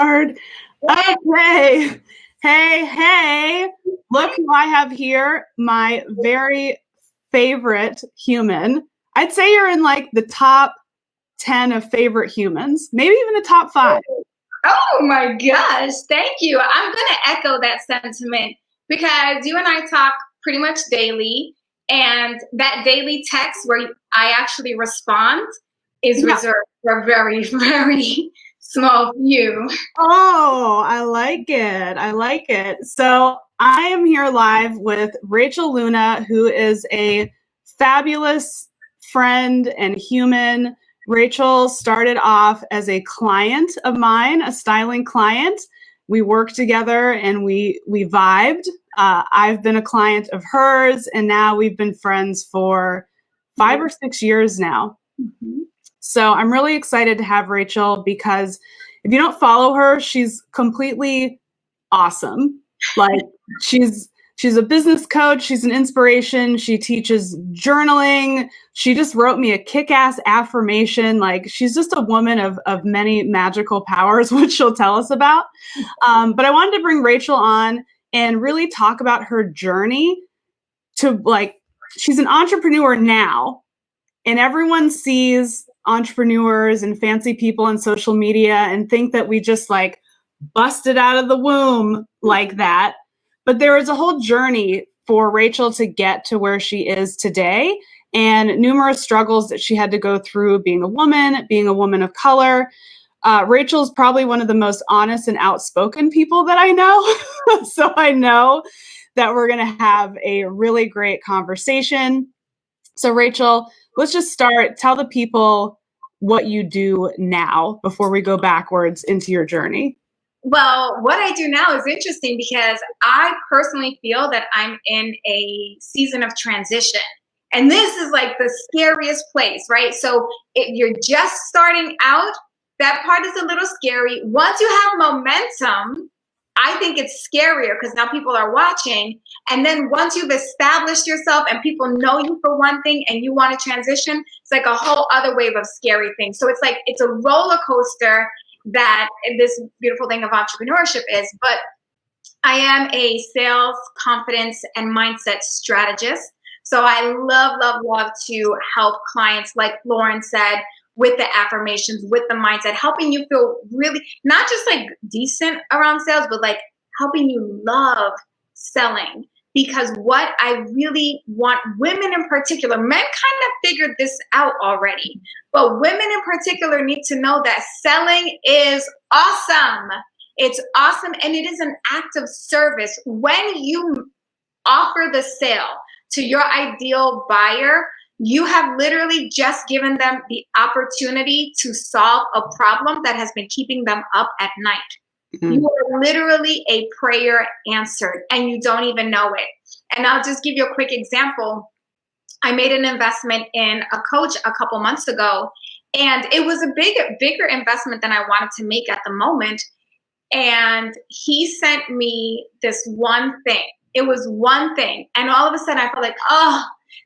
Hard. Okay. Hey. Look who I have here. My very favorite human. I'd say you're in like the top 10 of favorite humans, maybe even the top 5. Oh my gosh, thank you. I'm going to echo that sentiment because you and I talk pretty much daily, and that daily text where I actually respond is reserved for a very, very small few. Oh, I like it. So I am here live with Rachel Luna, who is a fabulous friend and human. Rachel started off as a client of mine, a styling client. We worked together and we vibed. I've been a client of hers, and now we've been friends for 5 or 6 years now. Mm-hmm. So I'm really excited to have Rachel because if you don't follow her, she's completely awesome. Like she's a business coach. She's an inspiration. She teaches journaling. She just wrote me a kick-ass affirmation. Like she's just a woman of many magical powers, which she'll tell us about. But I wanted to bring Rachel on and really talk about her journey to she's an entrepreneur now, and everyone sees entrepreneurs and fancy people on social media and think that we just busted out of the womb like that. But there is a whole journey for Rachel to get to where she is today, and numerous struggles that she had to go through being a woman of color. Rachel's probably one of the most honest and outspoken people that I know. So I know that we're going to have a really great conversation. So Rachel, let's just start. Tell the people what you do now before we go backwards into your journey. Well, what I do now is interesting because I personally feel that I'm in a season of transition. And this is like the scariest place, right? So if you're just starting out, that part is a little scary. Once you have momentum, I think it's scarier because now people are watching. And then once you've established yourself and people know you for one thing and you want to transition, it's like a whole other wave of scary things. So it's a roller coaster that this beautiful thing of entrepreneurship is. But I am a sales, confidence, and mindset strategist. So I love to help clients, like Lauren said, with the affirmations, with the mindset, helping you feel really not just decent around sales, but helping you love selling. Because what I really want women in particular, men kind of figured this out already, but women in particular need to know that selling is awesome. It's awesome. And it is an act of service. When you offer the sale to your ideal buyer, you have literally just given them the opportunity to solve a problem that has been keeping them up at night. Mm-hmm. You are literally a prayer answered, and you don't even know it. And I'll just give you a quick example. I made an investment in a coach a couple months ago, and it was a bigger investment than I wanted to make at the moment. And he sent me this one thing. It was one thing. And all of a sudden I felt like, oh,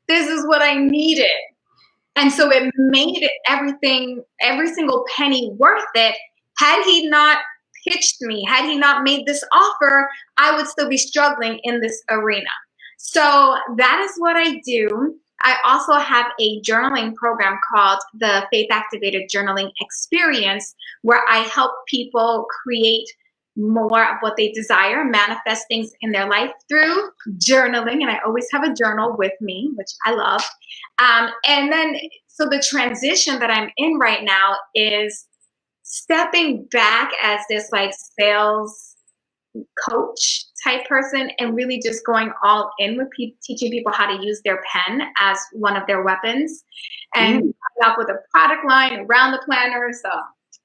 this is what I needed. And so it made it everything, every single penny worth it. Had he not pitched me, had he not made this offer, I would still be struggling in this arena. So that is what I do. I also have a journaling program called the Faith Activated Journaling Experience, where I help people create more of what they desire, manifest things in their life through journaling. And I always have a journal with me, which I love. And then, so the transition that I'm in right now is stepping back as this sales coach type person and really just going all in with teaching people how to use their pen as one of their weapons, and coming up with a product line around the planner. So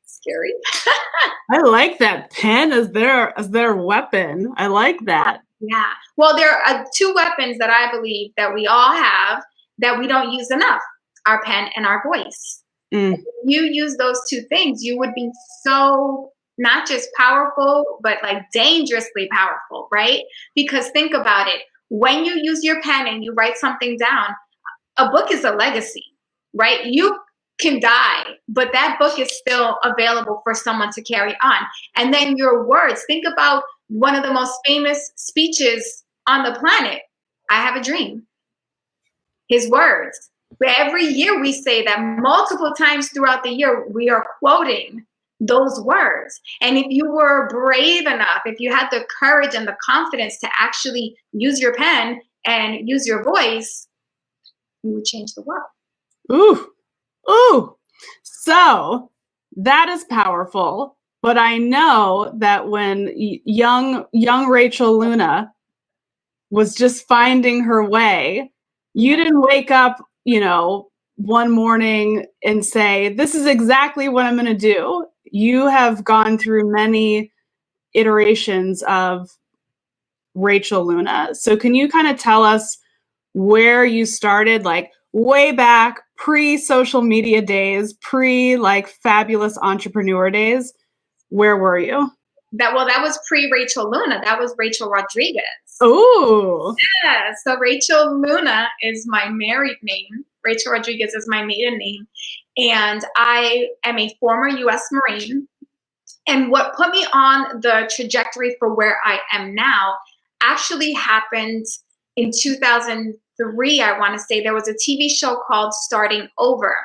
scary. I like that, pen as their weapon. I like that. Yeah. Well, there are two weapons that I believe that we all have that we don't use enough: our pen and our voice. If you use those two things, you would be so not just powerful, but dangerously powerful, right? Because think about it. When you use your pen and you write something down, a book is a legacy, right? You can die, but that book is still available for someone to carry on. And then your words, think about one of the most famous speeches on the planet, I have a dream. His words. Every year we say that multiple times throughout the year, we are quoting those words. And if you were brave enough, if you had the courage and the confidence to actually use your pen and use your voice, you would change the world. Ooh, ooh. So that is powerful. But I know that when young Rachel Luna was just finding her way, you didn't wake up, one morning and say, this is exactly what I'm going to do. You have gone through many iterations of Rachel Luna. So can you kind of tell us where you started, like way back, pre-social media days, like fabulous entrepreneur days? Where were you? That was pre-Rachel Luna. That was Rachel Rodriguez. Oh. Yeah. So Rachel Luna is my married name. Rachel Rodriguez is my maiden name. And I am a former U.S. Marine. And what put me on the trajectory for where I am now actually happened in 2003. I want to say there was a TV show called Starting Over.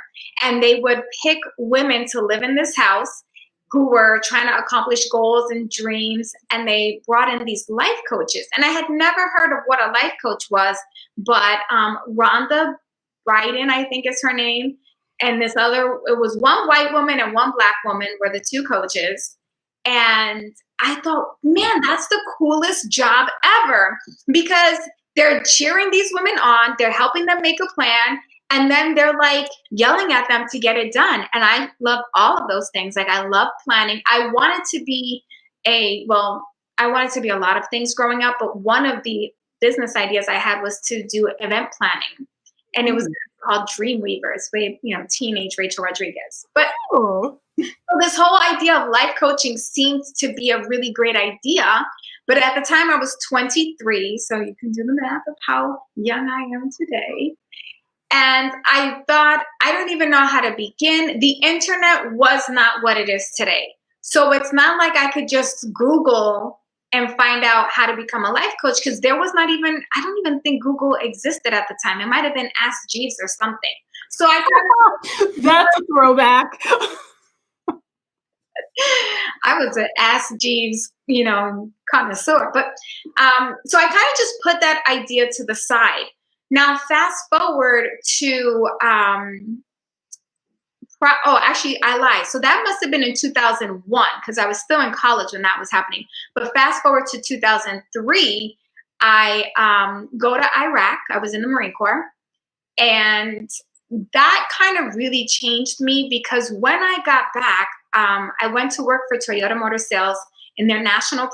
And they would pick women to live in this house who were trying to accomplish goals and dreams, and they brought in these life coaches. And I had never heard of what a life coach was, but Rhonda Bryden, I think is her name, and it was one white woman and one black woman were the two coaches. And I thought, man, that's the coolest job ever, because they're cheering these women on, they're helping them make a plan, and then they're like yelling at them to get it done. And I love all of those things. Like, I love planning. I wanted to be a lot of things growing up, but one of the business ideas I had was to do event planning. And it was called Dreamweavers, teenage Rachel Rodriguez. But so this whole idea of life coaching seemed to be a really great idea. But at the time I was 23, so you can do the math of how young I am today. And I thought, I don't even know how to begin. The internet was not what it is today. So it's not like I could just Google and find out how to become a life coach, because there was I don't even think Google existed at the time. It might have been Ask Jeeves or something. So that's a throwback. I was an Ask Jeeves, connoisseur. But so I kind of just put that idea to the side. Now, fast forward to, actually, I lied. So that must have been in 2001, because I was still in college when that was happening. But fast forward to 2003, I go to Iraq. I was in the Marine Corps. And that kind of really changed me, because when I got back, I went to work for Toyota Motor Sales in their national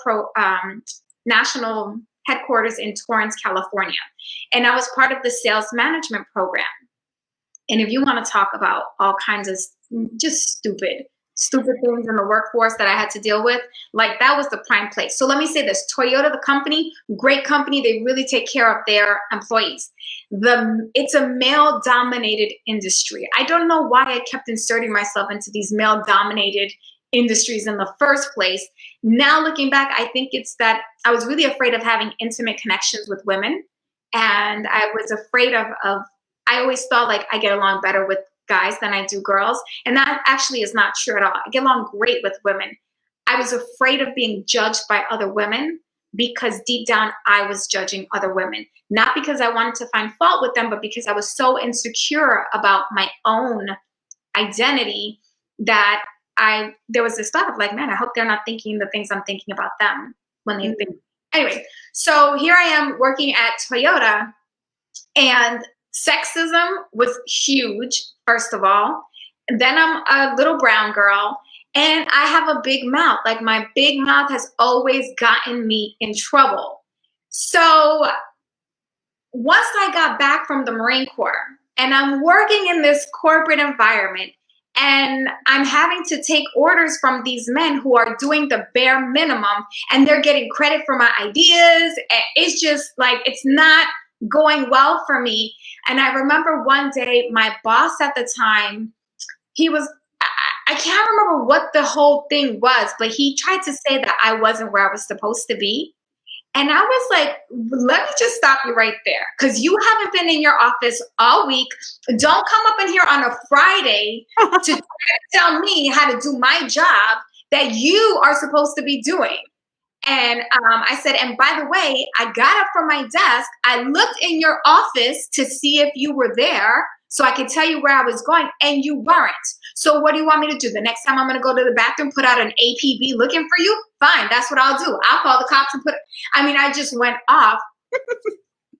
headquarters in Torrance, California. And I was part of the sales management program. And if you want to talk about all kinds of just stupid things in the workforce that I had to deal with, like, that was the prime place. So let me say this: Toyota, the company, great company. They really take care of their employees. It's a male-dominated industry. I don't know why I kept inserting myself into these male-dominated industries in the first place. Now looking back, I think it's that I was really afraid of having intimate connections with women. And I was afraid of I always thought like I get along better with guys than I do girls. And that actually is not true at all. I get along great with women. I was afraid of being judged by other women, because deep down I was judging other women. Not because I wanted to find fault with them, but because I was so insecure about my own identity that there was this thought of like, man, I hope they're not thinking the things I'm thinking about them when they think. Anyway, so here I am working at Toyota, and sexism was huge, first of all. And then I'm a little brown girl, and I have a big mouth. Like, my big mouth has always gotten me in trouble. So once I got back from the Marine Corps and I'm working in this corporate environment, and I'm having to take orders from these men who are doing the bare minimum, and they're getting credit for my ideas. It's just like, it's not going well for me. And I remember one day, my boss at the time he was, I can't remember what the whole thing was, but he tried to say that I wasn't where I was supposed to be. And I was like, let me just stop you right there, because you haven't been in your office all week. Don't come up in here on a Friday to tell me how to do my job that you are supposed to be doing. And I said, and by the way, I got up from my desk. I looked in your office to see if you were there so I could tell you where I was going, and you weren't. So what do you want me to do? The next time I'm going to go to the bathroom, put out an APB looking for you? Fine, that's what I'll do. I'll call the cops and I just went off.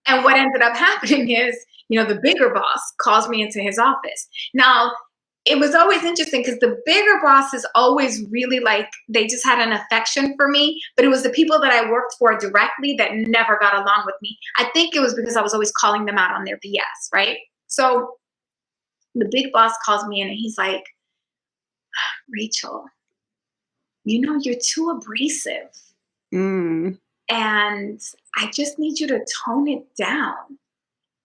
And what ended up happening is, the bigger boss calls me into his office. Now, it was always interesting because the bigger bosses always really they just had an affection for me, but it was the people that I worked for directly that never got along with me. I think it was because I was always calling them out on their BS, right? So the big boss calls me in and he's like, Rachel, you're too abrasive. And I just need you to tone it down.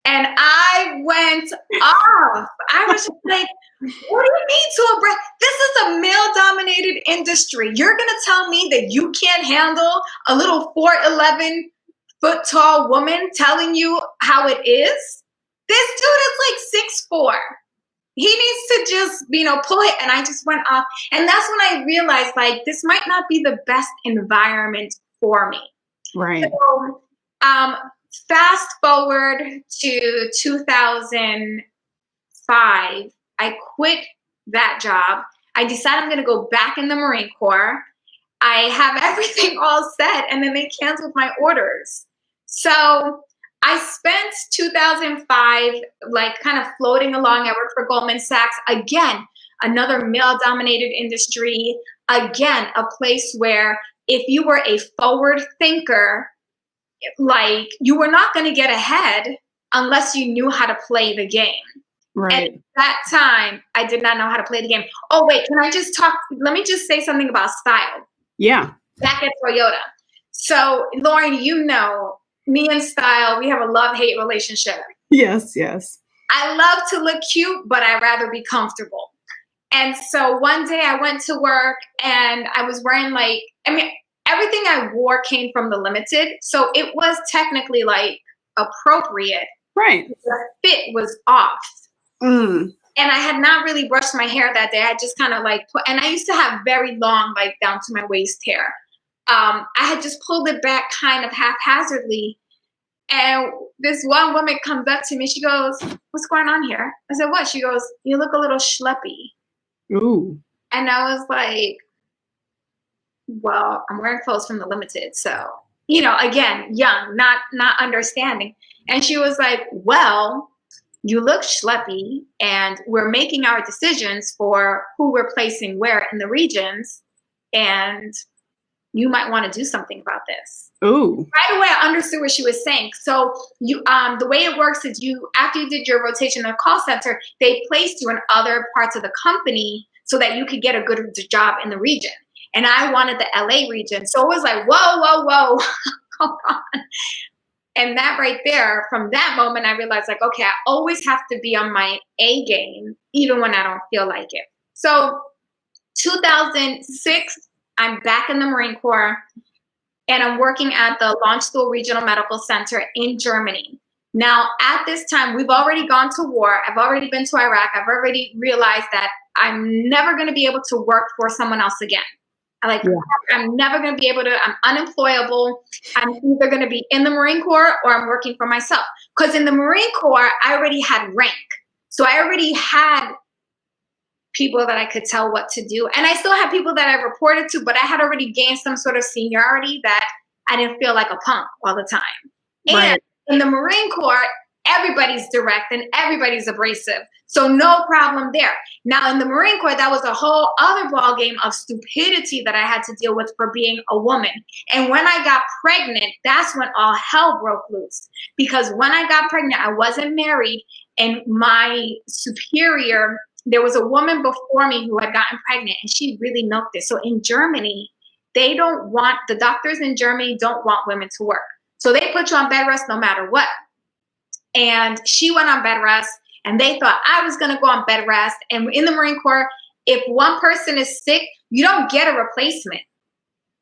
And I went off. I was just like, what do you mean too abrasive? This is a male-dominated industry. You're going to tell me that you can't handle a little 4'11" foot tall woman telling you how it is? This dude is like 6'4". He needs to just, pull it. And I just went off. And that's when I realized, this might not be the best environment for me. Right. So, fast forward to 2005, I quit that job. I decided I'm going to go back in the Marine Corps. I have everything all set, and then they canceled my orders. So I spent 2005 kind of floating along. I worked for Goldman Sachs. Again, another male-dominated industry. Again, a place where if you were a forward thinker, you were not going to get ahead unless you knew how to play the game. Right. And at that time, I did not know how to play the game. Oh, wait, can I just let me just say something about style. Yeah. Back at Toyota. So, Lauren, me and style, we have a love-hate relationship. Yes, yes. I love to look cute, but I'd rather be comfortable. And so one day I went to work and I was wearing everything I wore came from the Limited. So it was technically appropriate. Right. The fit was off. Mm. And I had not really brushed my hair that day. I just kind of and I used to have very long, down to my waist hair. I had just pulled it back kind of haphazardly. And this one woman comes up to me. She goes, what's going on here? I said, what? She goes, you look a little schleppy. Ooh. And I was like, well, I'm wearing clothes from the Limited. So, again, young, not understanding. And she was like, well, you look schleppy and we're making our decisions for who we're placing where in the regions. And you might want to do something about this. Ooh. Right away, I understood what she was saying. So the way it works is after you did your rotation in the call center, they placed you in other parts of the company so that you could get a good job in the region. And I wanted the LA region. So it was like, whoa, hold on. And that right there, from that moment, I realized okay, I always have to be on my A game, even when I don't feel like it. So 2006, I'm back in the Marine Corps and I'm working at the Landstuhl Regional Medical Center in Germany. Now, at this time, we've already gone to war. I've already been to Iraq. I've already realized that I'm never going to be able to work for someone else again. I'm never going to be able to, I'm unemployable. I'm either going to be in the Marine Corps or I'm working for myself. Because in the Marine Corps, I already had rank. So I already had people that I could tell what to do. And I still had people that I reported to, but I had already gained some sort of seniority that I didn't feel like a punk all the time. Right. And in the Marine Corps, everybody's direct and everybody's abrasive. So no problem there. Now in the Marine Corps, that was a whole other ballgame of stupidity that I had to deal with for being a woman. And when I got pregnant, that's when all hell broke loose. Because when I got pregnant, I wasn't married, and my superior, there was a woman before me who had gotten pregnant and she really milked it. So in Germany, the doctors in Germany don't want women to work. So they put you on bed rest no matter what. And she went on bed rest and they thought I was going to go on bed rest. And in the Marine Corps, if one person is sick, you don't get a replacement.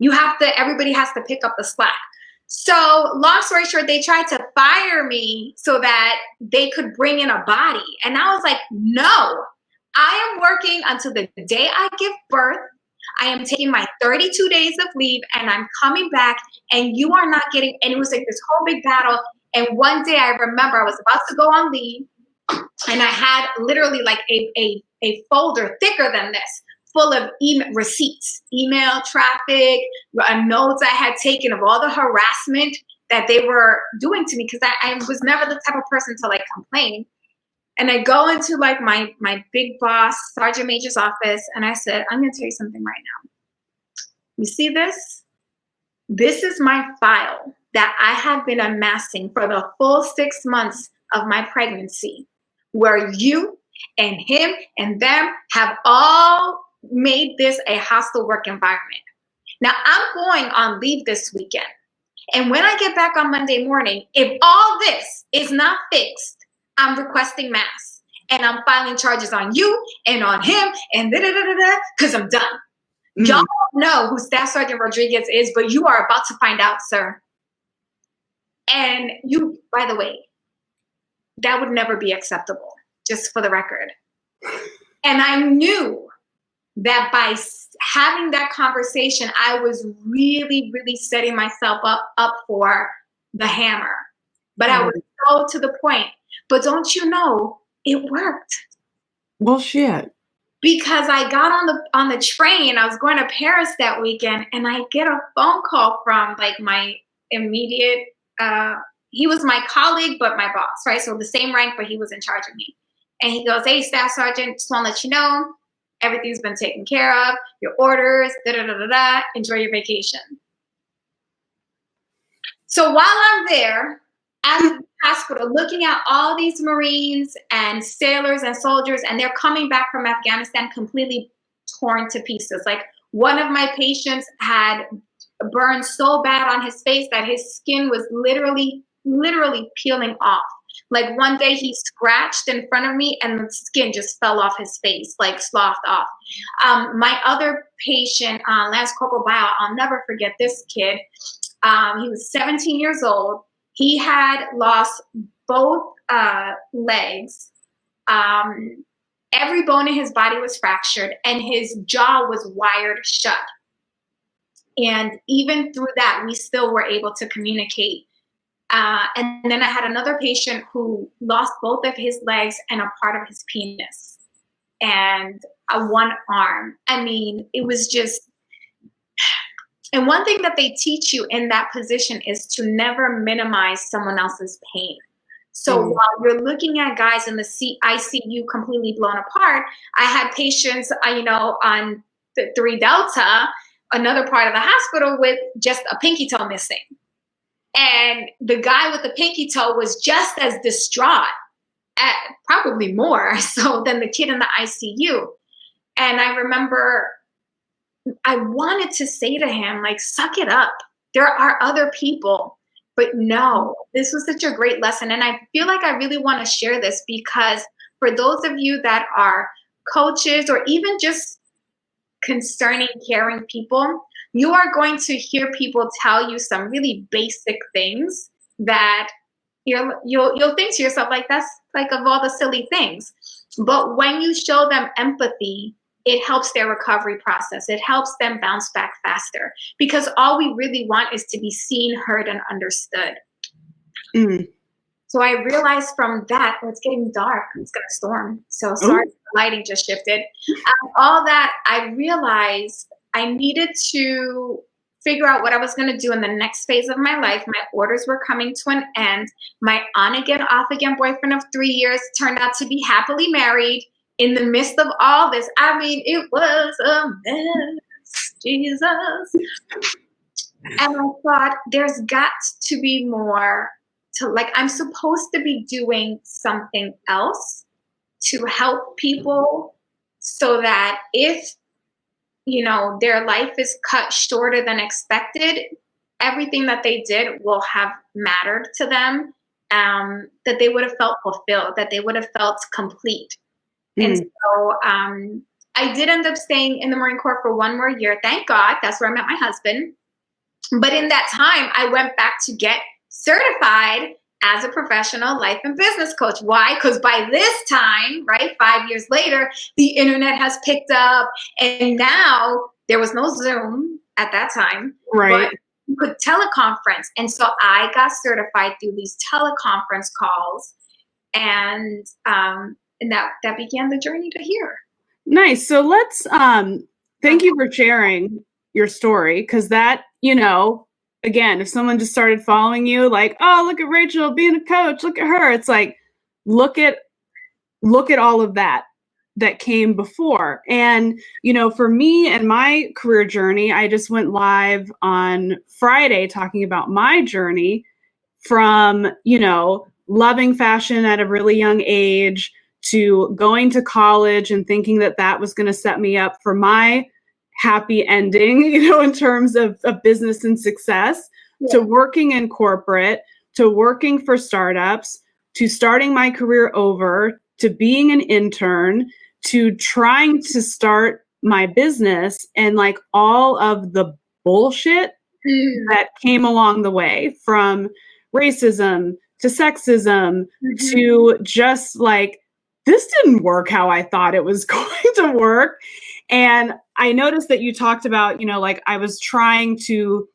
Everybody has to pick up the slack. So long story short, they tried to fire me so that they could bring in a body. And I was like, no, I am working until the day I give birth. I am taking my 32 days of leave and I'm coming back, and you are not getting, and it was like this whole big battle. And one day I remember I was about to go on leave, and I had literally like a folder thicker than this, full of receipts, email traffic, notes I had taken of all the harassment that they were doing to me, because I was never the type of person to like complain. And I go into like my big boss, Sergeant Major's office, and I said, I'm going to tell you something right now. You see this? This is my file that I have been amassing for the full 6 months of my pregnancy, where you and him and them have all made this a hostile work environment. Now I'm going on leave this weekend. And when I get back on Monday morning, if all this is not fixed, I'm requesting mass, and I'm filing charges on you and on him and because I'm done. Y'all don't know who Staff Sergeant Rodriguez is, but you are about to find out, sir. And you, by the way, that would never be acceptable, just for the record. And I knew that by having that conversation, I was really, really setting myself up for the hammer. But I was so to the point. But don't you know, it worked. Well, shit. Because I got on the train, I was going to Paris that weekend, and I get a phone call from like my immediate, he was my colleague, but my boss, right? So the same rank, but he was in charge of me. And he goes, hey, Staff Sergeant, just want to let you know, everything's been taken care of, your orders, enjoy your vacation. So while I'm there at the hospital, looking at all these Marines and sailors and soldiers, and they're coming back from Afghanistan completely torn to pieces. Like, one of my patients had burned so bad on his face that his skin was literally peeling off. Like, one day he scratched in front of me and the skin just fell off his face, like sloughed off. My other patient, Lance Corporal Bio, I'll never forget this kid. He was 17 years old. He had lost both legs. Every bone in his body was fractured, and his jaw was wired shut. And even through that, we still were able to communicate. And then I had another patient who lost both of his legs and a part of his penis and one arm. I mean, it was just... And one thing that they teach you in that position is to never minimize someone else's pain. So while you're looking at guys in the ICU completely blown apart, I had patients, on the 3 Delta, another part of the hospital, with just a pinky toe missing. And the guy with the pinky toe was just as distraught, probably more so, than the kid in the ICU. And I remember I wanted to say to him, like, suck it up. There are other people. But no, this was such a great lesson. And I feel like I really want to share this, because for those of you that are coaches or even just concerning, caring people, you are going to hear people tell you some really basic things that you'll think to yourself, like, that's like, of all the silly things. But when you show them empathy, it helps their recovery process. It helps them bounce back faster, because all we really want is to be seen, heard, and understood. So I realized from that, it's getting dark. It's going to storm. So sorry, the lighting just shifted. All that, I realized I needed to figure out what I was going to do in the next phase of my life. My orders were coming to an end. My on-again, off-again boyfriend of 3 years turned out to be happily married. In the midst of all this, I mean, it was a mess, Jesus. And I thought, there's got to be more to, like, I'm supposed to be doing something else to help people, so that if, their life is cut shorter than expected, everything that they did will have mattered to them. that they would have felt fulfilled, that they would have felt complete. And so I did end up staying in the Marine Corps for one more year. Thank God. That's where I met my husband. But in that time, I went back to get certified as a professional life and business coach. Why? Because by this time, right, 5 years later, the internet has picked up, and now there was no Zoom at that time. Right. But you could teleconference. And so I got certified through these teleconference calls, and that began the journey to here. Nice. So let's thank you for sharing your story, because that, again, if someone just started following you, like, oh, look at Rachel being a coach, look at her. It's like, look at all of that came before. And, for me and my career journey, I just went live on Friday talking about my journey from, loving fashion at a really young age to going to college and thinking that was going to set me up for my happy ending, in terms of business and success, to working in corporate, to working for startups, to starting my career over, to being an intern, to trying to start my business, and like all of the bullshit that came along the way, from racism to sexism to just like, this didn't work how I thought it was going to work. And I noticed that you talked about, like, I was trying to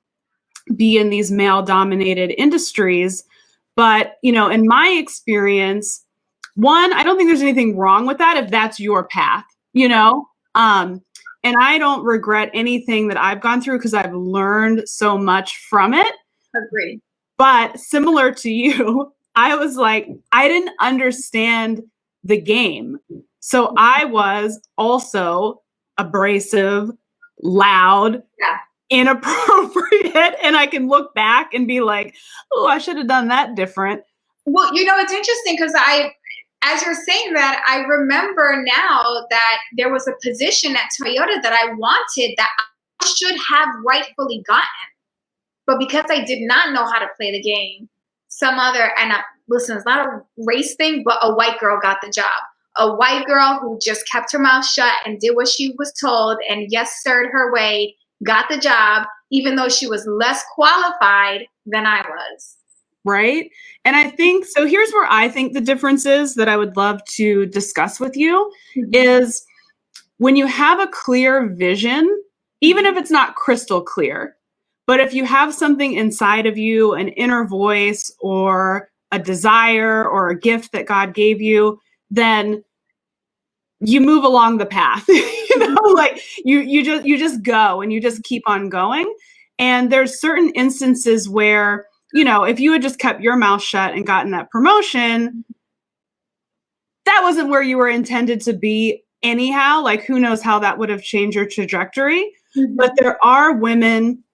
be in these male dominated industries, but, in my experience, one, I don't think there's anything wrong with that if that's your path, and I don't regret anything that I've gone through because I've learned so much from it. Agreed. But similar to you, I was like, I didn't understand the game. So I was also abrasive, loud, inappropriate. And I can look back and be like, oh, I should have done that different. Well, it's interesting because as you're saying that, I remember now that there was a position at Toyota that I wanted that I should have rightfully gotten. But because I did not know how to play the game, listen, it's not a race thing, but a white girl got the job. A white girl who just kept her mouth shut and did what she was told and yes, sirred her way, got the job, even though she was less qualified than I was. Right. And I think, so here's where I think the difference is that I would love to discuss with you is when you have a clear vision, even if it's not crystal clear, but if you have something inside of you, an inner voice or a desire or a gift that God gave you, then you move along the path, like you just go and you just keep on going. And there's certain instances where, if you had just kept your mouth shut and gotten that promotion, that wasn't where you were intended to be anyhow. Like, who knows how that would have changed your trajectory. But there are women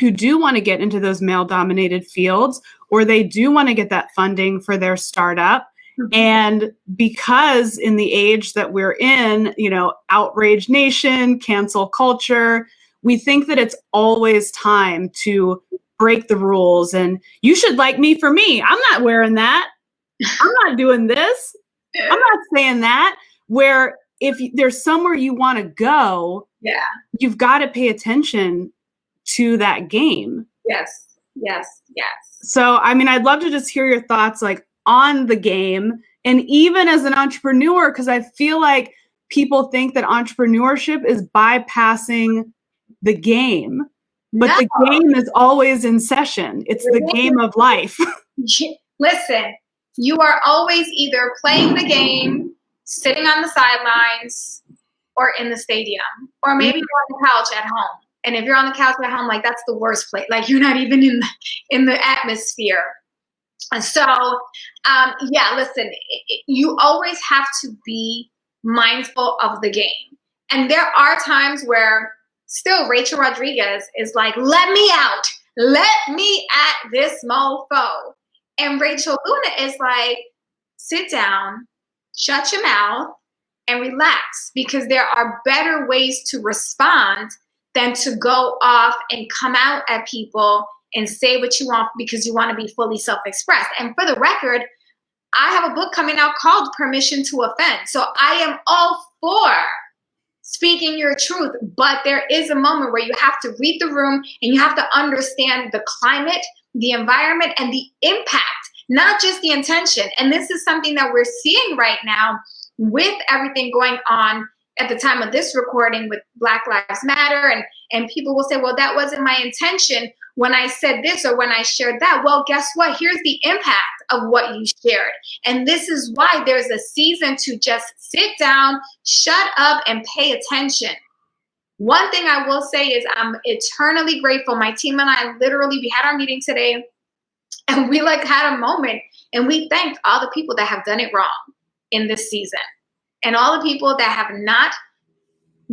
who do want to get into those male dominated fields, or they do want to get that funding for their startup. And because in the age that we're in, outrage nation, cancel culture, we think that it's always time to break the rules and you should like me for me. I'm not wearing that. I'm not doing this. I'm not saying that. Where if there's somewhere you want to go, you've got to pay attention to that game. Yes. So, I'd love to just hear your thoughts like on the game and even as an entrepreneur, because I feel like people think that entrepreneurship is bypassing the game. But the game is always in session. It's the game of life. Listen, you are always either playing the game, sitting on the sidelines, or in the stadium. Or maybe you're on the couch at home. And if you're on the couch at home, like that's the worst place. Like you're not even in the atmosphere. And so, listen, you always have to be mindful of the game. And there are times where still Rachel Rodriguez is like, let me out. Let me at this mofo. And Rachel Luna is like, sit down, shut your mouth, and relax. Because there are better ways to respond than to go off and come out at people and say what you want because you want to be fully self-expressed. And for the record, I have a book coming out called Permission to Offend. So I am all for speaking your truth, but there is a moment where you have to read the room and you have to understand the climate, the environment, and the impact, not just the intention. And this is something that we're seeing right now with everything going on at the time of this recording with Black Lives Matter. And people will say, well, that wasn't my intention when I said this or when I shared that. Well, guess what? Here's the impact of what you shared. And this is why there's a season to just sit down, shut up, and pay attention. One thing I will say is I'm eternally grateful. My team and I we had our meeting today, and we had a moment, and we thanked all the people that have done it wrong in this season, and all the people that have not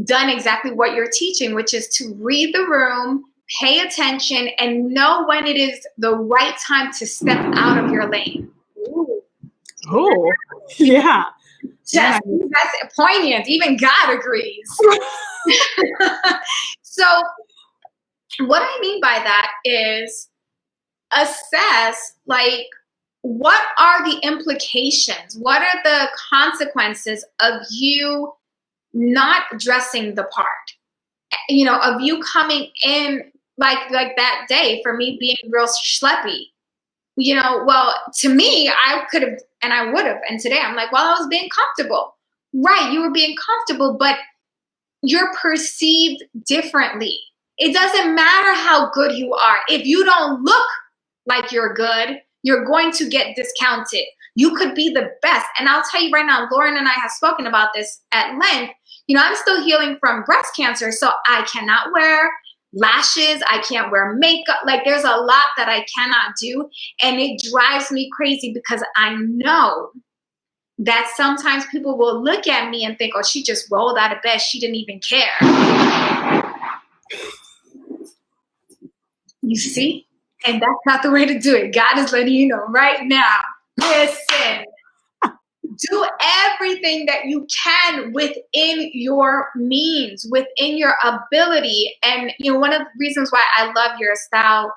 done exactly what you're teaching, which is to read the room, pay attention, and know when it is the right time to step out of your lane. Ooh. Oh, yeah. That's poignant. Even God agrees. So what I mean by that is assess, what are the implications? What are the consequences of you not dressing the part? Of you coming in like that day, for me being real schleppy. Well, to me, I could have and I would have. And today I'm like, well, I was being comfortable. Right, you were being comfortable, but you're perceived differently. It doesn't matter how good you are. If you don't look like you're good, you're going to get discounted. You could be the best. And I'll tell you right now, Lauren and I have spoken about this at length. I'm still healing from breast cancer, so I cannot wear lashes. I can't wear makeup. There's a lot that I cannot do. And it drives me crazy because I know that sometimes people will look at me and think, oh, she just rolled out of bed. She didn't even care. You see? And that's not the way to do it. God is letting you know right now. Listen. Do everything that you can within your means, within your ability. And, one of the reasons why I love your style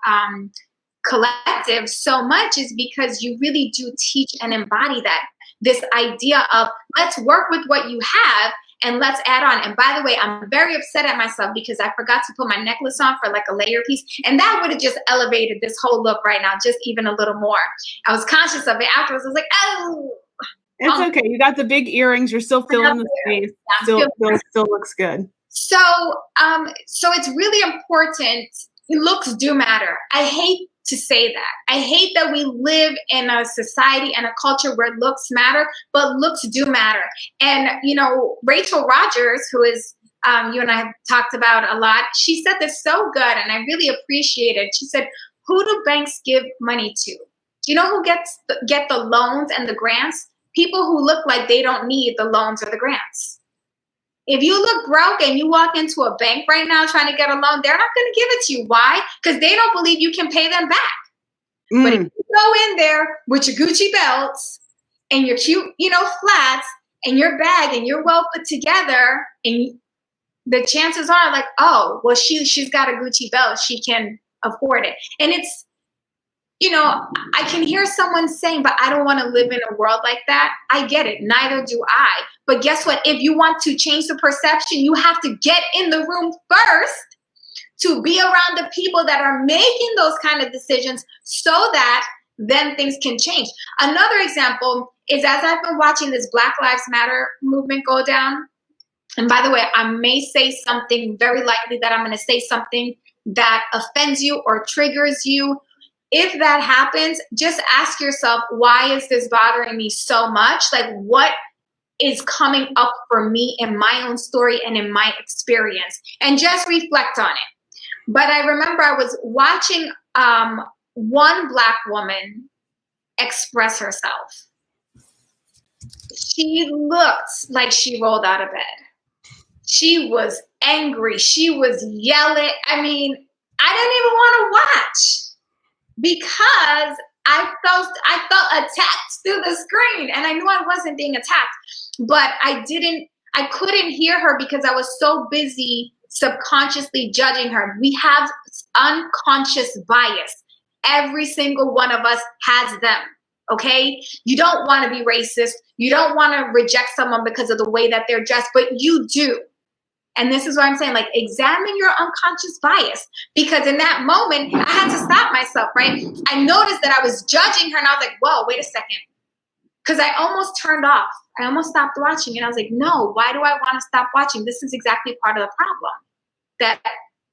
collective so much is because you really do teach and embody that. This idea of let's work with what you have and let's add on. And by the way, I'm very upset at myself because I forgot to put my necklace on for a layer piece. And that would have just elevated this whole look right now, just even a little more. I was conscious of it afterwards. I was like, oh. It's okay. You got the big earrings. You're still filling the space. Still looks good. So it's really important. Looks do matter. I hate to say that. I hate that we live in a society and a culture where looks matter, but looks do matter. And, Rachel Rogers, who is, you and I have talked about a lot, she said this so good, and I really appreciate it. She said, who do banks give money to? Do you know who get the loans and the grants? People who look like they don't need the loans or the grants. If you look broke and you walk into a bank right now trying to get a loan, they're not going to give it to you. Why? Because they don't believe you can pay them back. But if you go in there with your Gucci belts and your cute, flats and your bag and you're well put together, and the chances are oh, well, she's got a Gucci belt. She can afford it. And it's, I can hear someone saying, but I don't want to live in a world like that. I get it. Neither do I. But guess what? If you want to change the perception, you have to get in the room first to be around the people that are making those kind of decisions so that then things can change. Another example is, as I've been watching this Black Lives Matter movement go down, and by the way, I may say something, very likely that I'm going to say something that offends you or triggers you. If that happens, just ask yourself, why is this bothering me so much? What is coming up for me in my own story and in my experience? And just reflect on it. But I remember I was watching one Black woman express herself. She looked like she rolled out of bed. She was angry. She was yelling. I mean, I didn't even want to watch because I felt attacked through the screen, and I knew I wasn't being attacked, but I couldn't hear her because I was so busy subconsciously judging her. We have unconscious bias. Every single one of us has them. Okay? You don't want to be racist. You don't want to reject someone because of the way that they're dressed, but you do. And this is what I'm saying, like, examine your unconscious bias, because in that moment, I had to stop myself, right? I noticed that I was judging her and I was like, whoa, wait a second. Because I almost turned off. I almost stopped watching. And I was like, no, why do I want to stop watching? This is exactly part of the problem, that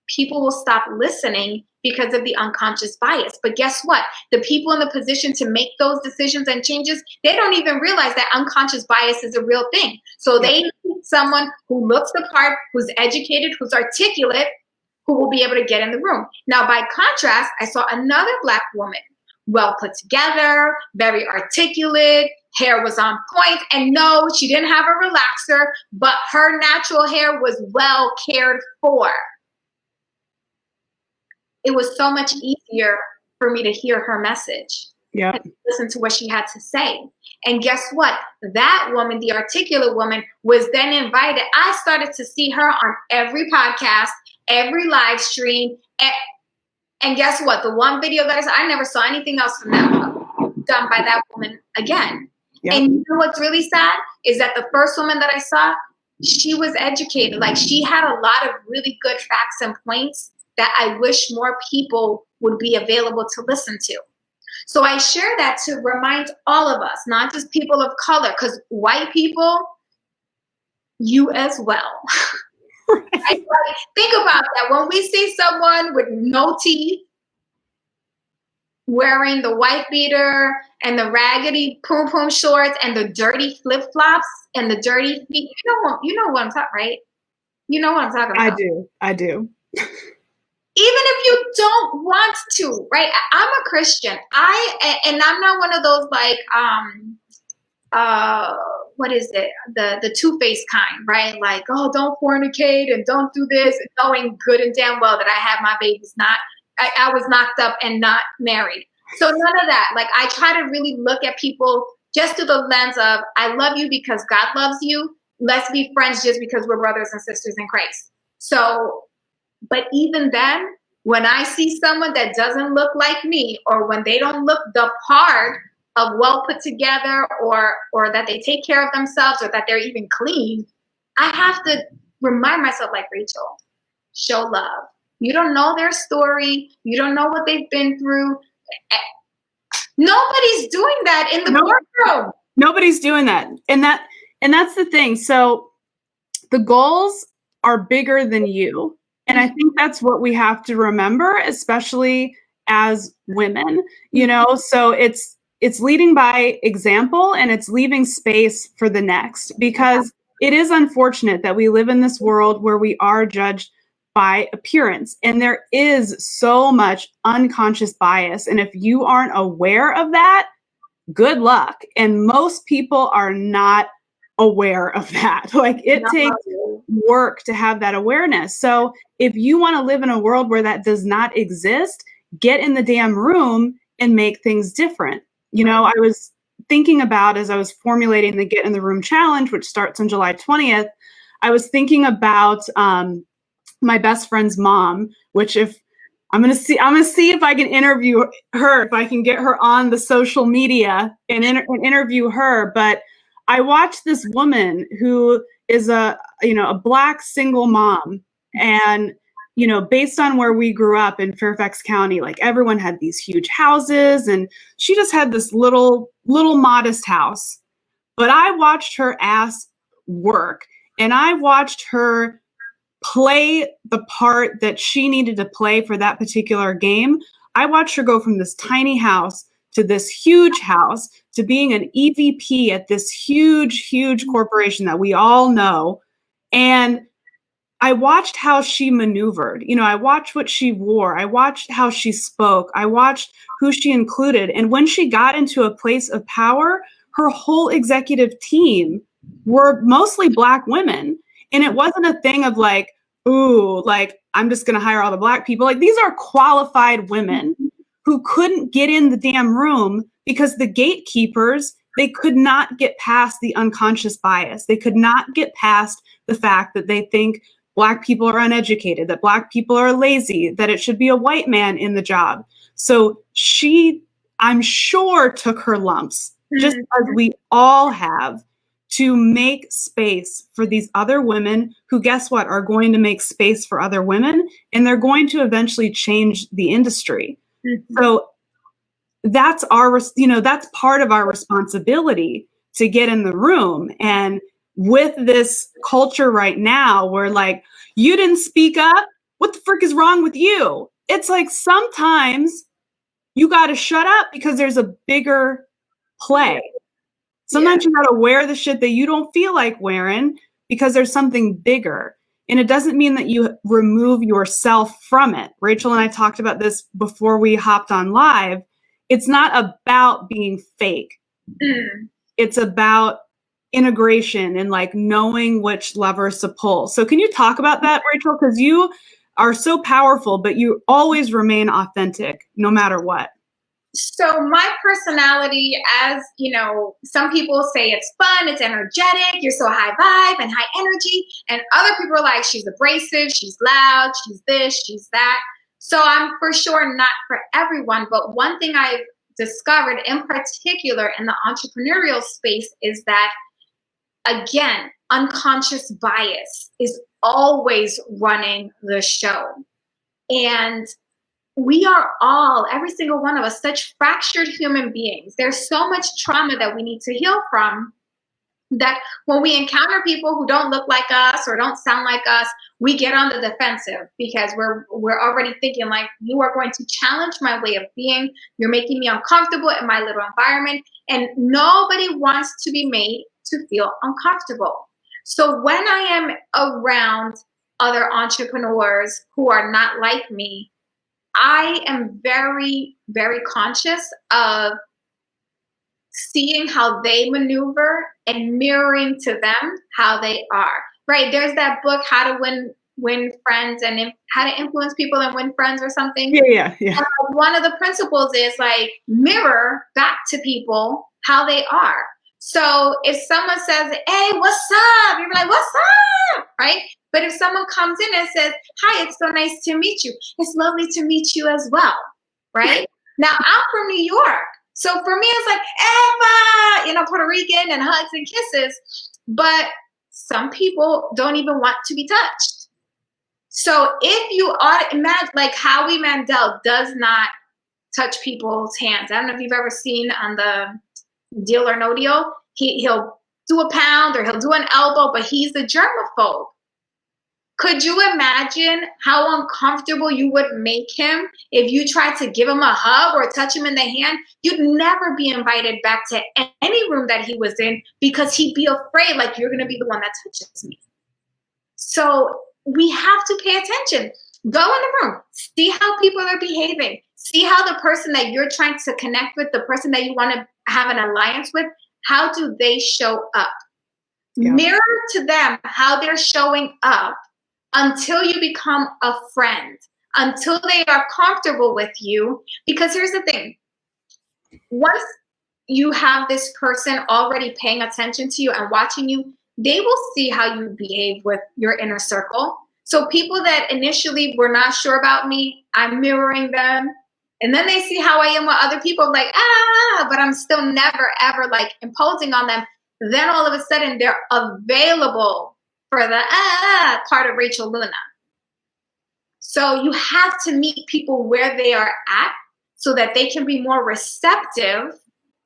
people will stop listening because of the unconscious bias. But guess what? The people in the position to make those decisions and changes, they don't even realize that unconscious bias is a real thing. So they need someone who looks the part, who's educated, who's articulate, who will be able to get in the room. Now, by contrast, I saw another Black woman, well put together, very articulate, hair was on point, and no, she didn't have a relaxer, but her natural hair was well cared for. It was so much easier for me to hear her message. Yeah. And listen to what she had to say. And guess what? That woman, the articulate woman, was then invited. I started to see her on every podcast, every live stream. And guess what? The one video that I never saw anything else from that done by that woman again. Yep. And you know what's really sad is that the first woman that I saw, she was educated. Like, she had a lot of really good facts and points that I wish more people would be available to listen to. So I share that to remind all of us, not just people of color, because white people, you as well. Right? Think about that. When we see someone with no teeth, wearing the white beater and the raggedy poom poom shorts and the dirty flip flops and the dirty feet, you know what I'm talking, right? You know what I'm talking about. I do. Even if you don't want to, right? I'm a Christian. And I'm not one of those like, what is it? The two-faced kind, right? Like, oh, don't fornicate and don't do this, knowing good and damn well that I have my babies I was knocked up and not married. So none of that. Like, I try to really look at people just through the lens of, I love you because God loves you. Let's be friends just because we're brothers and sisters in Christ. So, but even then, when I see someone that doesn't look like me, or when they don't look the part of well put together, or that they take care of themselves, or that they're even clean, I have to remind myself, like, Rachel, show love. You don't know their story. You don't know what they've been through. Nobody's doing that in the boardroom. Nobody's doing that. And that's the thing. So the goals are bigger than you. And I think that's what we have to remember, especially as women, so it's leading by example, and it's leaving space for the next, because it is unfortunate that we live in this world where we are judged by appearance, and there is so much unconscious bias. And if you aren't aware of that, good luck. And most people are not aware of that. Like, it takes work to have that awareness. So if you want to live in a world where that does not exist, get in the damn room and make things different. I was thinking about, as I was formulating the Get in the Room challenge, which starts on July 20th, I was thinking about my best friend's mom, which I'm going to see if I can interview her, if I can get her on the social media and interview her. But I watched this woman who is a Black single mom, and based on where we grew up in Fairfax County, like, everyone had these huge houses, and she just had this little modest house. But I watched her ass work, and I watched her play the part that she needed to play for that particular game. I watched her go from this tiny house to this huge house to being an EVP at this huge, huge corporation that we all know. And I watched how she maneuvered. I watched what she wore. I watched how she spoke. I watched who she included. And when she got into a place of power, her whole executive team were mostly Black women. And it wasn't a thing of like, ooh, like, I'm just going to hire all the Black people. Like, these are qualified women who couldn't get in the damn room because the gatekeepers, they could not get past the unconscious bias. They could not get past the fact that they think Black people are uneducated, that Black people are lazy, that it should be a white man in the job. So she, I'm sure, took her lumps, just as we all have, to make space for these other women who, guess what, are going to make space for other women, and they're going to eventually change the industry. So that's that's part of our responsibility to get in the room. And with this culture right now, where like, you didn't speak up, what the frick is wrong with you? It's like, sometimes you got to shut up because there's a bigger play. Sometimes you got to wear the shit that you don't feel like wearing because there's something bigger. And it doesn't mean that you remove yourself from it. Rachel and I talked about this before we hopped on live. It's not about being fake. It's about integration and like knowing which levers to pull. So can you talk about that, Rachel? Because you are so powerful, but you always remain authentic no matter what. So my personality, as you know, some people say it's fun, it's energetic, you're so high vibe and high energy, and other people are like, she's abrasive, she's loud, she's this, she's that. So I'm for sure not for everyone, but one thing I've discovered in particular in the entrepreneurial space is that, again, unconscious bias is always running the show. And we are all, every single one of us, such fractured human beings. There's so much trauma that we need to heal from, that when we encounter people who don't look like us or don't sound like us, we get on the defensive because we're already thinking like, you are going to challenge my way of being. You're making me uncomfortable in my little environment, and nobody wants to be made to feel uncomfortable. So when I am around other entrepreneurs who are not like me, I am very, very conscious of seeing how they maneuver and mirroring to them how they are. Right? There's that book, How to Win Friends and How to Influence People and Win Friends or something. Yeah. One of the principles is like, mirror back to people how they are. So if someone says, hey, what's up? You're like, what's up? Right? But if someone comes in and says, hi, it's so nice to meet you. It's lovely to meet you as well. Right? Now, I'm from New York. So for me, it's like, Eva, Puerto Rican and hugs and kisses. But some people don't even want to be touched. So if you imagine, like Howie Mandel does not touch people's hands. I don't know if you've ever seen on the Deal or No Deal. He'll do a pound or he'll do an elbow, but he's a germaphobe. Could you imagine how uncomfortable you would make him if you tried to give him a hug or touch him in the hand? You'd never be invited back to any room that he was in because he'd be afraid, like, you're going to be the one that touches me. So we have to pay attention. Go in the room. See how people are behaving. See how the person that you're trying to connect with, the person that you want to have an alliance with, how do they show up? Yeah. Mirror to them how they're showing up until you become a friend, until they are comfortable with you. Because here's the thing. Once you have this person already paying attention to you and watching you, they will see how you behave with your inner circle. So people that initially were not sure about me, I'm mirroring them. And then they see how I am with other people, like, but I'm still never, ever like imposing on them. Then all of a sudden they're available for the part of Rachel Luna. So you have to meet people where they are at so that they can be more receptive,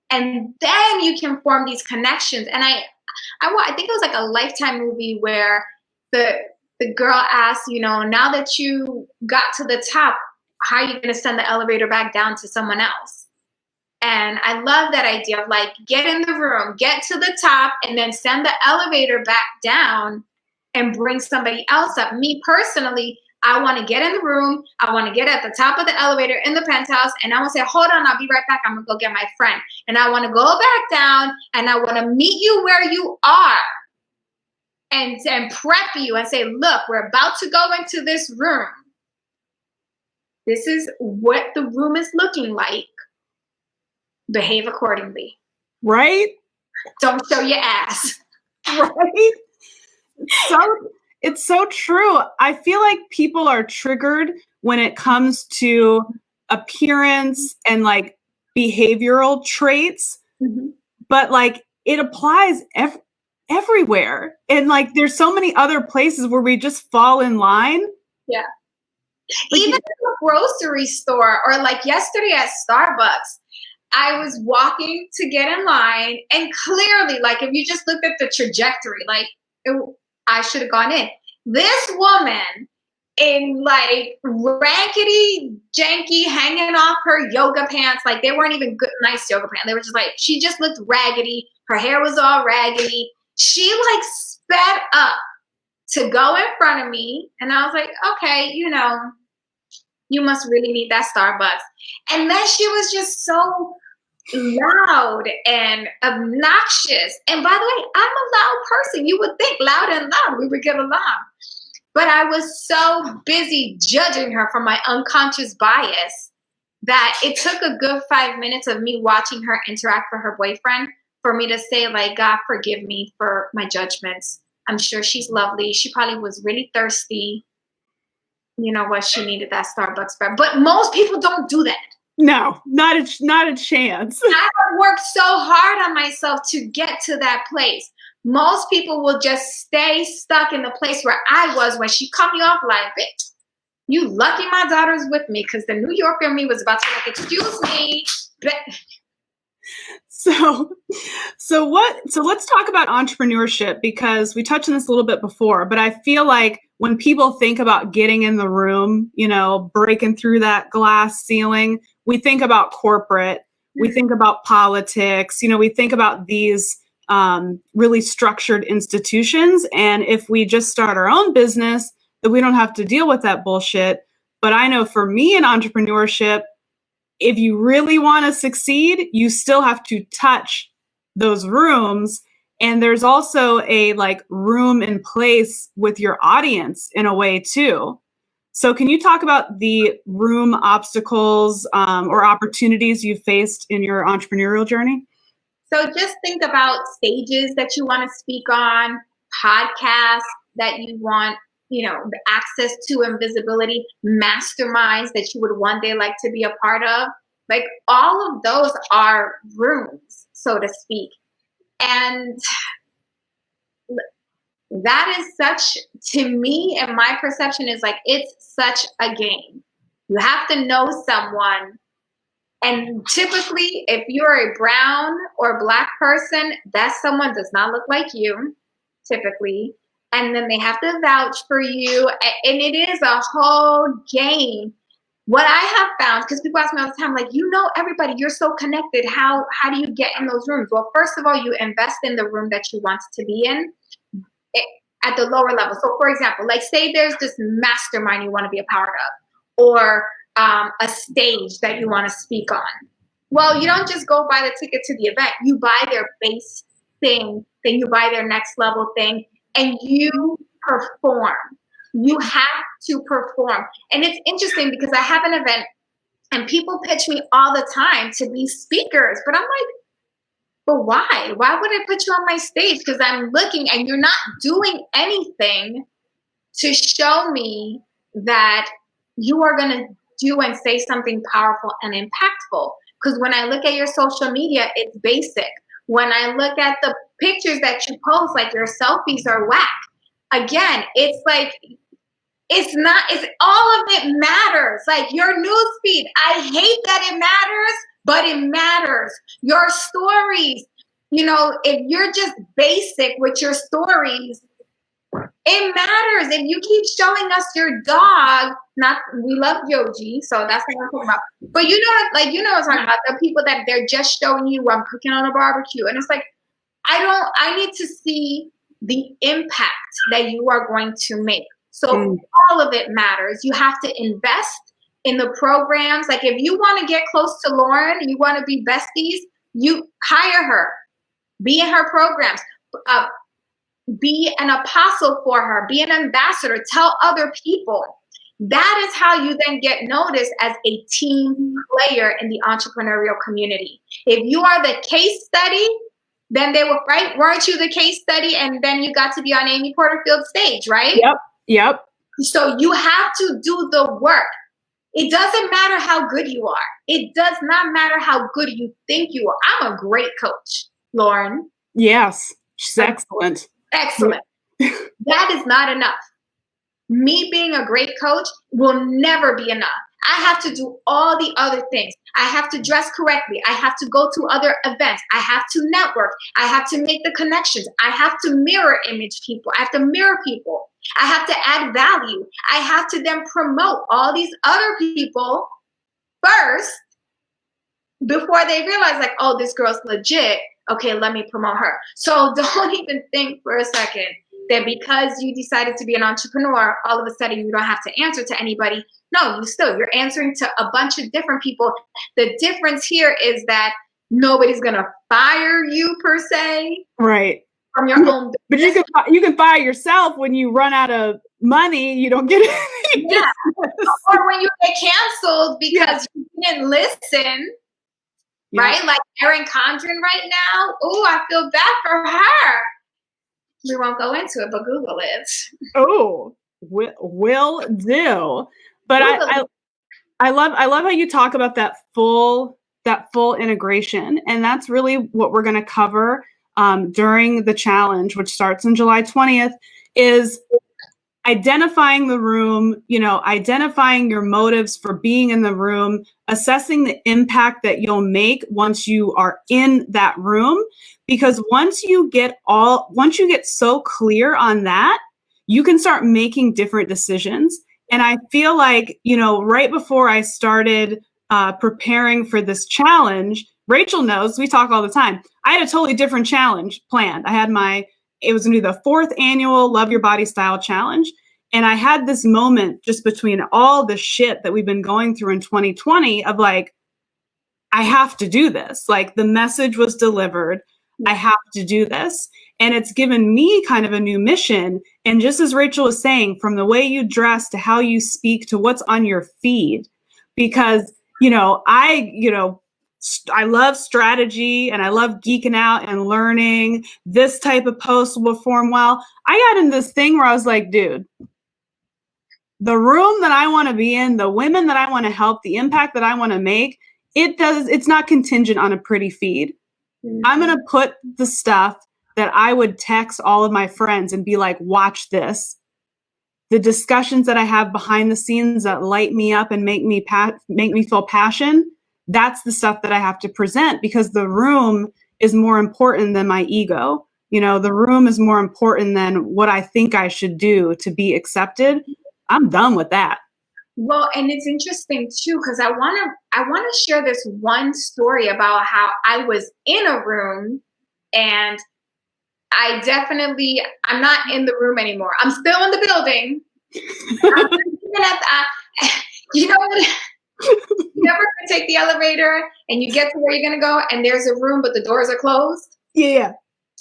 and then you can form these connections. And I think it was like a Lifetime movie where the girl asked, now that you got to the top, how are you going to send the elevator back down to someone else? And I love that idea of like, get in the room, get to the top, and then send the elevator back down and bring somebody else up. Me personally, I want to get in the room. I want to get at the top of the elevator in the penthouse, and I want to say, hold on, I'll be right back. I'm going to go get my friend. And I want to go back down, and I want to meet you where you are and prep you and say, look, we're about to go into this room. This is what the room is looking like. Behave accordingly. Right? Don't show your ass. Right? So It's so true. I feel like people are triggered when it comes to appearance and like behavioral traits, Mm-hmm. but like it applies everywhere. And like there's so many other places where we just fall in line. Yeah. Like, Even in the grocery store, or like yesterday at Starbucks, I was walking to get in line, and clearly, like if you just looked at the trajectory, like I should have gone in. This woman in like rankety janky, hanging off her yoga pants, like they weren't even good, nice yoga pants. They were just like, she just looked raggedy. Her hair was all raggedy. She like sped up to go in front of me, and I was like, okay, you must really need that Starbucks. And then she was just so loud and obnoxious. And by the way, I'm a loud person. You would think loud and loud we would get along. But I was so busy judging her from my unconscious bias that it took a good 5 minutes of me watching her interact with her boyfriend for me to say, like, God, forgive me for my judgments. I'm sure she's lovely. She probably was really thirsty. You know what? She needed that Starbucks bread. But most people don't do that. no, not a chance. I have worked so hard on myself to get to that place. Most people will just stay stuck in the place where I was when she cut me off like, bitch, you lucky my daughter's with me, because the New Yorker in me was about to be like, excuse me. So let's talk about entrepreneurship, because we touched on this a little bit before, but I feel like when people think about getting in the room, breaking through that glass ceiling, we think about corporate, we think about politics, we think about these really structured institutions. And if we just start our own business, then we don't have to deal with that bullshit. But I know for me in entrepreneurship, if you really want to succeed, you still have to touch those rooms. And there's also a like room and place with your audience in a way too. So can you talk about the room obstacles or opportunities you faced in your entrepreneurial journey? So just think about stages that you want to speak on, podcasts that you want, access to and visibility, masterminds that you would one day like to be a part of. Like all of those are rooms, so to speak. And that is such, to me, and my perception is like, it's such a game. You have to know someone. And typically, if you're a brown or black person, that someone does not look like you, typically. And then they have to vouch for you. And it is a whole game. What I have found, because people ask me all the time, like, everybody, you're so connected. How do you get in those rooms? Well, first of all, you invest in the room that you want to be in at the lower level. So for example, like say there's this mastermind you want to be a part of, or a stage that you want to speak on. Well, you don't just go buy the ticket to the event. You buy their base thing, then you buy their next level thing, and you perform. You have to perform. And it's interesting because I have an event and people pitch me all the time to be speakers, but I'm like, but why? Why would I put you on my stage? Because I'm looking and you're not doing anything to show me that you are going to do and say something powerful and impactful. Because when I look at your social media, it's basic. When I look at the pictures that you post, like your selfies are whack. Again, it's like, it's all of it matters. Like your newsfeed, I hate that it matters, but it matters. Your stories, if you're just basic with your stories, it matters. If you keep showing us your dog, we love Yogi, so that's what I'm talking about. But what I'm talking about, the people that they're just showing you I'm cooking on a barbecue. And it's like, I need to see the impact that you are going to make. So all of it matters. You have to invest in the programs. Like if you want to get close to Lauren, you want to be besties, you hire her, be in her programs, be an apostle for her, be an ambassador, tell other people. That is how you then get noticed as a team player in the entrepreneurial community. If you are the case study, then they were, right? Weren't you the case study? And then you got to be on Amy Porterfield's stage, right? Yep. So you have to do the work. It doesn't matter how good you are. It does not matter how good you think you are. I'm a great coach, Lauren. Yes, she's excellent. Excellent. That is not enough. Me being a great coach will never be enough. I have to do all the other things. I have to dress correctly. I have to go to other events. I have to network. I have to make the connections. I have to mirror image people. I have to mirror people. I have to add value. I have to then promote all these other people first before they realize, like, oh, this girl's legit. Okay, let me promote her. So don't even think for a second that because you decided to be an entrepreneur, all of a sudden you don't have to answer to anybody. No, you're answering to a bunch of different people. The difference here is that nobody's going to fire you per se. Right. From your own business. But you can fire yourself when you run out of money. You don't get it. Yeah. Or when you get canceled because you didn't listen. Yeah. Right? Like Erin Condren right now. Oh, I feel bad for her. We won't go into it, but Google it. Oh, will do. But I love how you talk about that full integration, and that's really what we're going to cover during the challenge, which starts on July 20th, is identifying the room, identifying your motives for being in the room, assessing the impact that you'll make once you are in that room. Because once you get so clear on that, you can start making different decisions. And I feel like, right before I started preparing for this challenge, Rachel knows, we talk all the time. I had a totally different challenge planned. It was going to be the 4th annual Love Your Body Style Challenge. And I had this moment just between all the shit that we've been going through in 2020 of like, I have to do this. Like, the message was delivered. I have to do this. And it's given me kind of a new mission. And just as Rachel was saying, from the way you dress to how you speak to what's on your feed, because, I love strategy and I love geeking out and learning. This type of post will perform well. I got in this thing where I was like, dude, the room that I want to be in, the women that I want to help, the impact that I want to make, it's not contingent on a pretty feed. Mm-hmm. I'm going to put the stuff that I would text all of my friends and be like, watch this. The discussions that I have behind the scenes that light me up and make me feel passion, that's the stuff that I have to present, because the room is more important than my ego. The room is more important than what I think I should do to be accepted. I'm done with that. Well, and it's interesting too, because I want to share this one story about how I was in a room and I'm not in the room anymore. I'm still in the building. You know what? You ever take the elevator and you get to where you're going to go and there's a room, but the doors are closed? Yeah.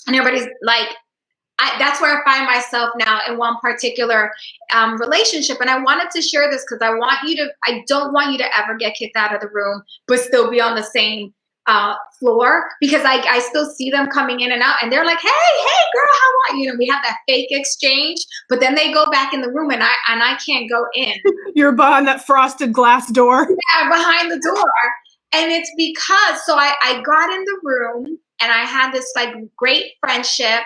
And everybody's like, that's where I find myself now in one particular relationship. And I wanted to share this because I don't want you to ever get kicked out of the room, but still be on the same floor, because I still see them coming in and out and they're like, hey girl, how are you? We have that fake exchange, but then they go back in the room and I can't go in. You're behind that frosted glass door. Yeah, behind the door. And it's because, so I got in the room and I had this like great friendship.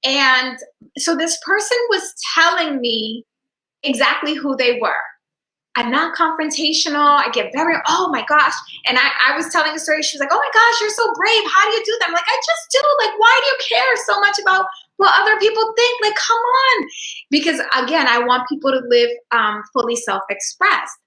And so this person was telling me exactly who they were. I'm not confrontational. I get oh my gosh. And I was telling a story. She was like, oh my gosh, you're so brave. How do you do that? I'm like, I just do. Like, why do you care so much about what other people think? Like, come on. Because again, I want people to live fully self-expressed.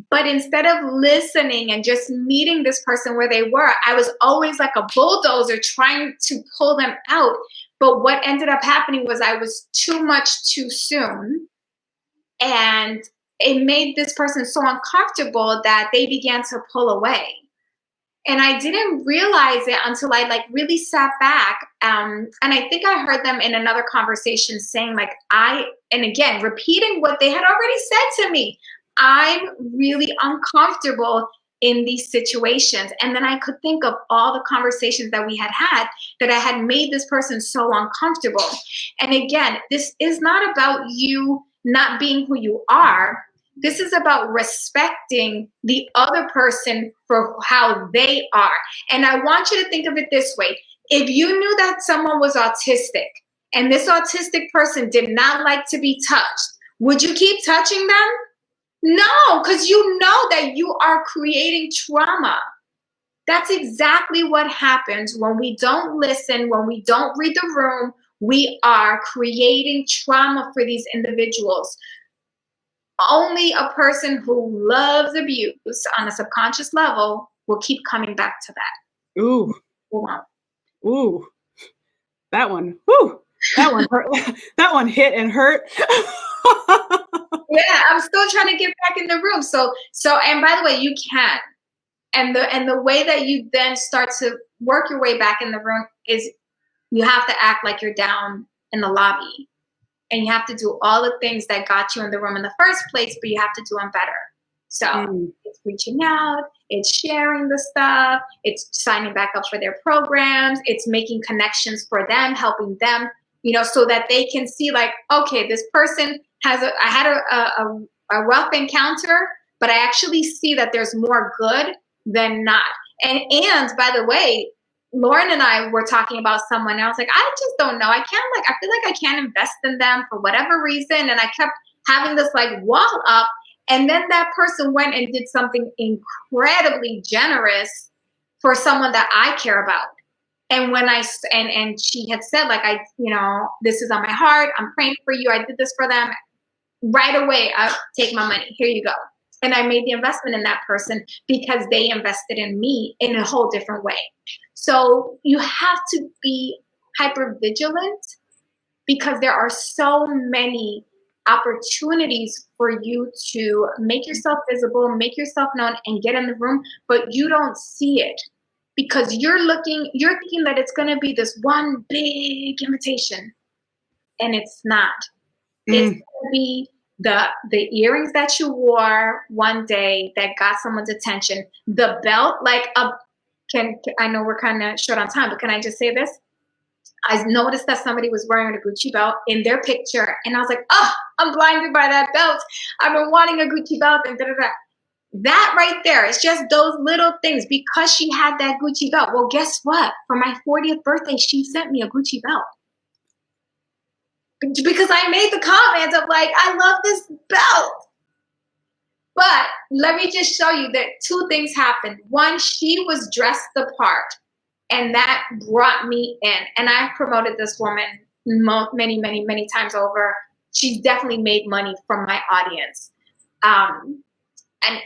But instead of listening and just meeting this person where they were, I was always like a bulldozer trying to pull them out. But what ended up happening was I was too much too soon. And it made this person so uncomfortable that they began to pull away. And I didn't realize it until I like really sat back. And I think I heard them in another conversation saying like, and again, repeating what they had already said to me. I'm really uncomfortable in these situations. And then I could think of all the conversations that we had had that I had made this person so uncomfortable. And again, this is not about you not being who you are. This is about respecting the other person for how they are. And I want you to think of it this way. If you knew that someone was autistic and this autistic person did not like to be touched, would you keep touching them? No, because you know that you are creating trauma. That's exactly what happens when we don't listen, when we don't read the room. We are creating trauma for these individuals. Only a person who loves abuse on a subconscious level will keep coming back to that. Ooh. Wow. Ooh. That one. Woo. That one hurt. That one hit and hurt. Yeah, I'm still trying to get back in the room. So, and by the way, you can. And the way that you then start to work your way back in the room is you have to act like you're down in the lobby. And you have to do all the things that got you in the room in the first place, but you have to do them better. So it's reaching out, it's sharing the stuff, it's signing back up for their programs, it's making connections for them, helping them, so that they can see like, okay, this person I had a rough encounter, but I actually see that there's more good than not. And by the way, Lauren and I were talking about someone, and I was like, I just don't know. I feel like I can't invest in them for whatever reason. And I kept having this like wall up. And then that person went and did something incredibly generous for someone that I care about. And when and she had said like, this is on my heart. I'm praying for you. I did this for them. Right away, I'll take my money. Here you go. And I made the investment in that person because they invested in me in a whole different way. So you have to be hyper vigilant because there are so many opportunities for you to make yourself visible, make yourself known, and get in the room, but you don't see it because you're thinking that it's going to be this one big invitation, and it's not. It's going to be the earrings that you wore one day that got someone's attention, the belt, like I know we're kind of short on time, but can I just say this? I noticed that somebody was wearing a Gucci belt in their picture, and I was like, oh, I'm blinded by that belt. I've been wanting a Gucci belt, and da-da-da. That right there, it's just those little things because she had that Gucci belt. Well, guess what? For my 40th birthday, she sent me a Gucci belt. Because I made the comment of like, I love this belt. But let me just show you that two things happened. One, she was dressed the part, and that brought me in. And I've promoted this woman many, many, many times over. She's definitely made money from my audience. And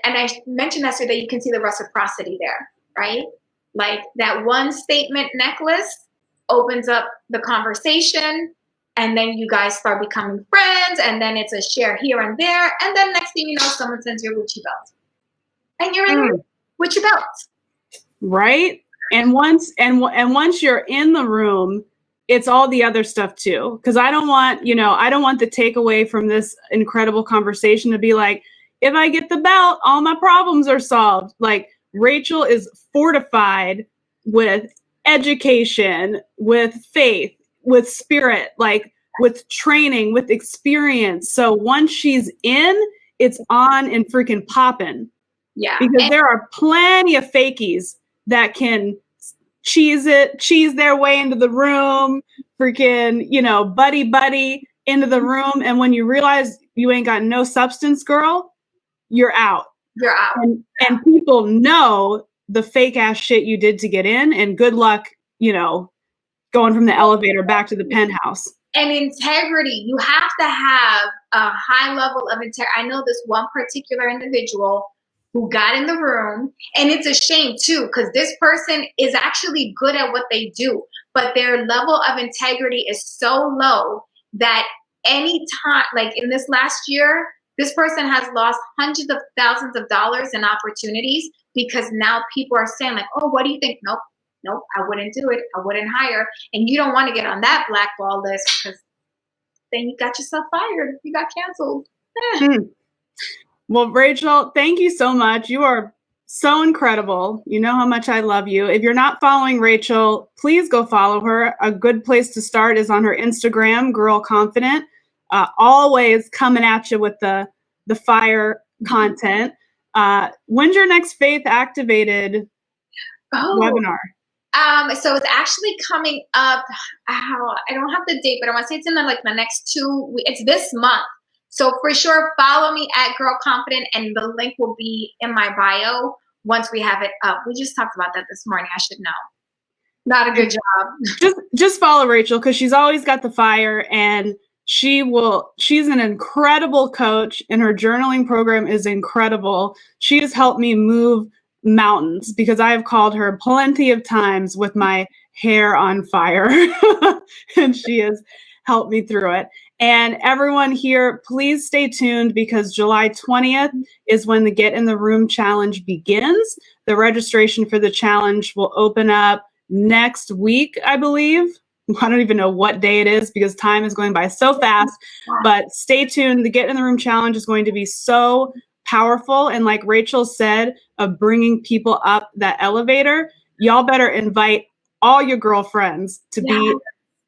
I mentioned that so that you can see the reciprocity there, right? Like that one statement necklace opens up the conversation. And then you guys start becoming friends, and then it's a share here and there, and then next thing you know, someone sends you a Gucci belt, and you're in the with your belt, right? And once you're in the room, it's all the other stuff too. Because I don't want the takeaway from this incredible conversation to be like, if I get the belt, all my problems are solved. Like Rachel is fortified with education, with faith, with spirit, like with training, with experience. So once she's in, it's on and freaking popping. Yeah. Because there are plenty of fakies that can cheese their way into the room, freaking, buddy into the room. And when you realize you ain't got no substance, girl, you're out. You're out. And people know the fake ass shit you did to get in, and good luck, going from the elevator back to the penthouse. And integrity. You have to have a high level of integrity. I know this one particular individual who got in the room, and it's a shame too, because this person is actually good at what they do, but their level of integrity is so low that any time, like in this last year, this person has lost hundreds of thousands of dollars in opportunities because now people are saying like, oh, what do you think? Nope, I wouldn't do it. I wouldn't hire. And you don't want to get on that blackball list because then you got yourself fired. You got canceled. Well, Rachel, thank you so much. You are so incredible. You know how much I love you. If you're not following Rachel, please go follow her. A good place to start is on her Instagram, Girl Confident. Always coming at you with the fire content. When's your next Faith Activated webinar? So it's actually coming up. I don't have the date, but I want to say it's in the next 2 weeks. It's this month. So for sure, follow me at Girl Confident, and the link will be in my bio once we have it up. We just talked about that this morning. I should know. Not a good job. Just follow Rachel, because she's always got the fire, and she's an incredible coach, and her journaling program is incredible. She has helped me move mountains, because I have called her plenty of times with my hair on fire and she has helped me through it. And everyone here, please stay tuned, because July 20th is when the Get in the Room challenge begins. The registration for the challenge will open up next week, I believe. I don't even know what day it is, because time is going by so fast, but stay tuned. The Get in the Room challenge is going to be so powerful. And like Rachel said, of bringing people up that elevator, y'all better invite all your girlfriends to be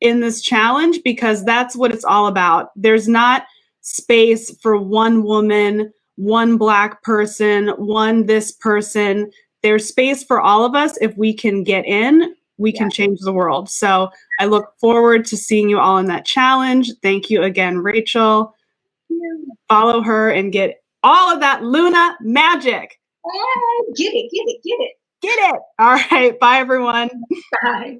in this challenge, because that's what it's all about. There's not space for one woman, one Black person, one this person. There's space for all of us. If we can get in, we can change the world. So I look forward to seeing you all in that challenge. Thank you again, Rachel. Follow her and get all of that Luna magic. Get it. Get it. All right. Bye, everyone. Bye.